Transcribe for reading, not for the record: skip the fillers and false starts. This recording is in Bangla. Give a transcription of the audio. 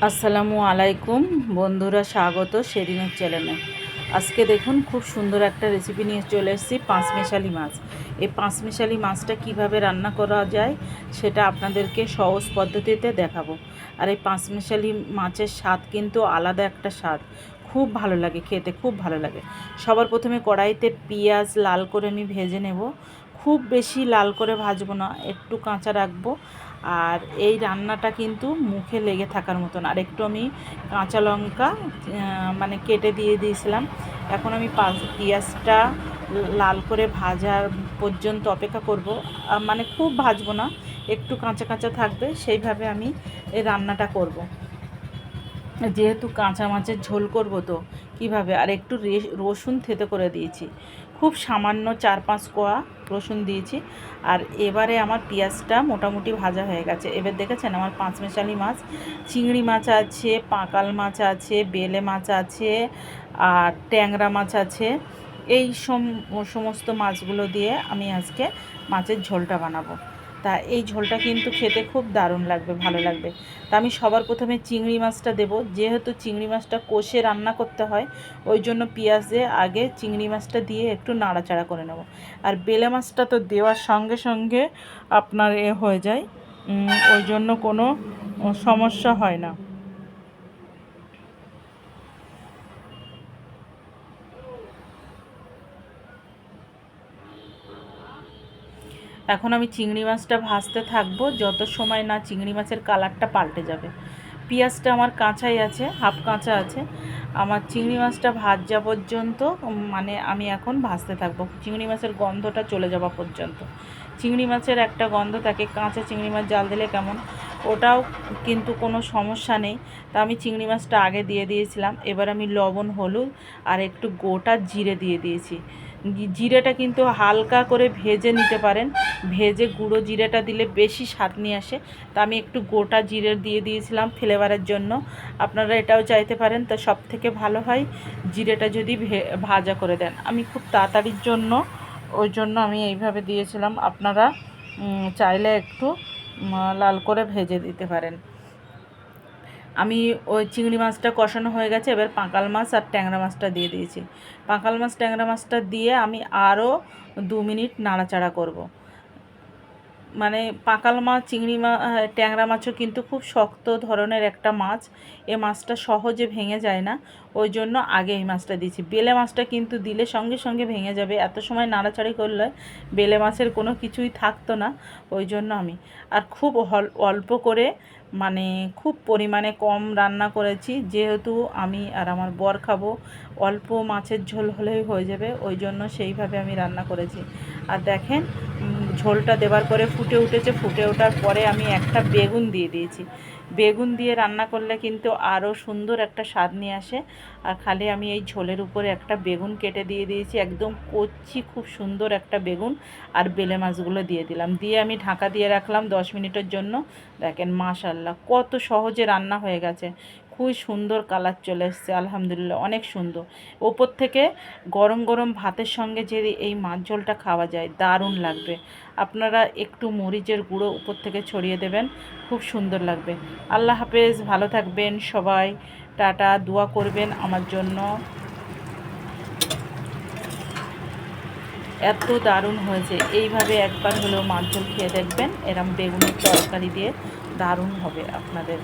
আসসালামু আলাইকুম বন্ধুরা, স্বাগত সেরিনের চ্যানেলে। আজকে দেখুন খুব সুন্দর একটা রেসিপি নিয়ে চলে এসেছি, পাঁচমেশালি মাছ। এই পাঁচমেশালি মাছটা কিভাবে রান্না করা যায় সেটা আপনাদেরকে সহজ পদ্ধতিতে দেখাবো। আর এই পাঁচমেশালি মাছের স্বাদ কিন্তু আলাদা একটা স্বাদ, খুব ভালো লাগে খেতে, খুব ভালো লাগে। সবার প্রথমে কড়াইতে পেঁয়াজ লাল করে আমি ভেজে নেব। খুব বেশি লাল করে ভাজবো না, একটু কাঁচা রাখবো। আর এই রান্নাটা কিন্তু মুখে লেগে থাকার মতন। আর একটু আমি কাঁচা লঙ্কা মানে কেটে দিয়ে দিয়েছিলাম। এখন আমি পেঁয়াজটা লাল করে ভাজার পর্যন্ত অপেক্ষা করব। মানে খুব ভাজবো না, একটু কাঁচা কাঁচা থাকবে, সেইভাবে আমি এই রান্নাটা করব। যেহেতু কাঁচা মাছের ঝোল করব, তো কিভাবে। আর একটু রসুন থেতো করে দিয়েছি, খুব সামান্য 4-5 কোয়া রসুন দিয়েছি। আর এবারে আমার পেঁয়াজটা মোটামুটি ভাজা হয়ে গেছে। এবার দেখেছেন আমার পাঁচমেশালি মাছ, চিংড়ি মাছ আছে, পাকাল মাছ আছে, বেলে মাছ আছে, আর ট্যাংরা মাছ আছে। এই সমস্ত মাছগুলো দিয়ে আমি আজকে মাছের ঝোলটা বানাবো। তা এই ঝোলটা কিন্তু খেতে খুব দারুণ লাগবে, ভালো লাগবে। তা আমি সবার প্রথমে চিংড়ি মাছটা দেব। যেহেতু চিংড়ি মাছটা কষে রান্না করতে হয়, ওই জন্য পেঁয়াজে আগে চিংড়ি মাছটা দিয়ে একটু নাড়াচাড়া করে নেব। আর বেলে মাছটা তো দেওয়ার সঙ্গে সঙ্গে আপনার হয়ে যায়, ওই জন্য কোনো সমস্যা হয় না। এখন আমি চিংড়ি মাছটা ভাজতে থাকবো যত সময় না চিংড়ি মাছের কালারটা পাল্টে যাবে। পেঁয়াজটা আমার কাঁচাই আছে, হাফ কাঁচা আছে। আমার চিংড়ি মাছটা ভাজা পর্যন্ত মানে আমি এখন ভাজতে থাকবো, চিংড়ি মাছের গন্ধটা চলে যাওয়া পর্যন্ত। চিংড়ি মাছের একটা গন্ধ থাকে, কাঁচা চিংড়ি মাছ জাল দিলে কেমন, ওটাও কিন্তু কোনো সমস্যা নেই। তা আমি চিংড়ি মাছটা আগে দিয়ে দিয়েছিলাম। এবার আমি লবণ, হলুদ আর একটু গোটা জিরে দিয়ে দিয়েছি। জিরেটা কিন্তু হালকা করে ভেজে নিতে পারেন, ভেজে গুঁড়ো জিরেটা দিলে বেশি স্বাদ নিয়ে আসে। তা আমি একটু গোটা জিরে দিয়ে দিয়েছিলাম ফ্লেভারের জন্য। আপনারা এটাও চাইতে পারেন, তো সব থেকে ভালো হয় জিরেটা যদি ভাজা করে দেন। আমি খুব তাড়াতাড়ির জন্য, ওই জন্য আমি এইভাবে দিয়েছিলাম। আপনারা চাইলে একটু লাল করে ভেজে দিতে পারেন। আমি ওই চিংড়ি মাছটা কষানো হয়ে গেছে, এবার পাঁকাল মাছ আর ট্যাংরা মাছটা দিয়ে দিয়েছি। পাঁকাল মাছ ট্যাংরা মাছটা দিয়ে আমি আরও 2 মিনিট নাড়াচাড়া করব। মানে পাকাল মাছ, চিংড়ি মাছ, ট্যাংরা মাছও কিন্তু খুব শক্ত ধরনের একটা মাছ। এ মাছটা সহজে ভেঙে যায় না, ওই জন্য আগে এই মাছটা দিয়েছি। বেলে মাছটা কিন্তু দিলে সঙ্গে সঙ্গে ভেঙে যাবে, এত সময় নাড়াচাড়ি করলে বেলে মাছের কোনো কিছুই থাকতো না, ওই জন্য আমি আর খুব অল্প করে, মানে খুব পরিমাণে কম রান্না করেছি। যেহেতু আমি আর আমার বর খাবো, অল্প মাছের ঝোল হলেই হয়ে যাবে, ওই জন্য সেইভাবে আমি রান্না করেছি। আর দেখেন ঝোলটা দেওয়ার পরে ফুটে উঠেছে, ফুটে ওঠার পরে আমি একটা বেগুন দিয়ে দিয়েছি। বেগুন দিয়ে রান্না করলে কিন্তু আরও সুন্দর একটা স্বাদ নিয়ে আসে। আর খালি আমি এই ঝোলের উপরে একটা বেগুন কেটে দিয়ে দিয়েছি, একদম কচি, খুব সুন্দর একটা বেগুন। আর বেলে মাছগুলো দিয়ে দিলাম, দিয়ে আমি ঢাকা দিয়ে রাখলাম 10 মিনিটের জন্য। দেখেন মাশাআল্লাহ কত সহজে রান্না হয়ে গেছে, খুবই সুন্দর কালার চলে এসছে, আলহামদুলিল্লাহ অনেক সুন্দর। ওপর থেকে গরম গরম ভাতের সঙ্গে যদি এই মাছ ঝোলটা খাওয়া যায় দারুণ লাগবে। আপনারা একটু মরিচের গুঁড়ো উপর থেকে ছড়িয়ে দেবেন, খুব সুন্দর লাগবে। আল্লাহ হাফেজ, ভালো থাকবেন সবাই, টাটা। দোয়া করবেন আমার জন্য। এত দারুণ হয়েছে, এইভাবে একবার হলেও মাছ ঝোল খেয়ে দেখবেন, এরম বেগুনের তরকারি দিয়ে দারুণ হবে আপনাদের।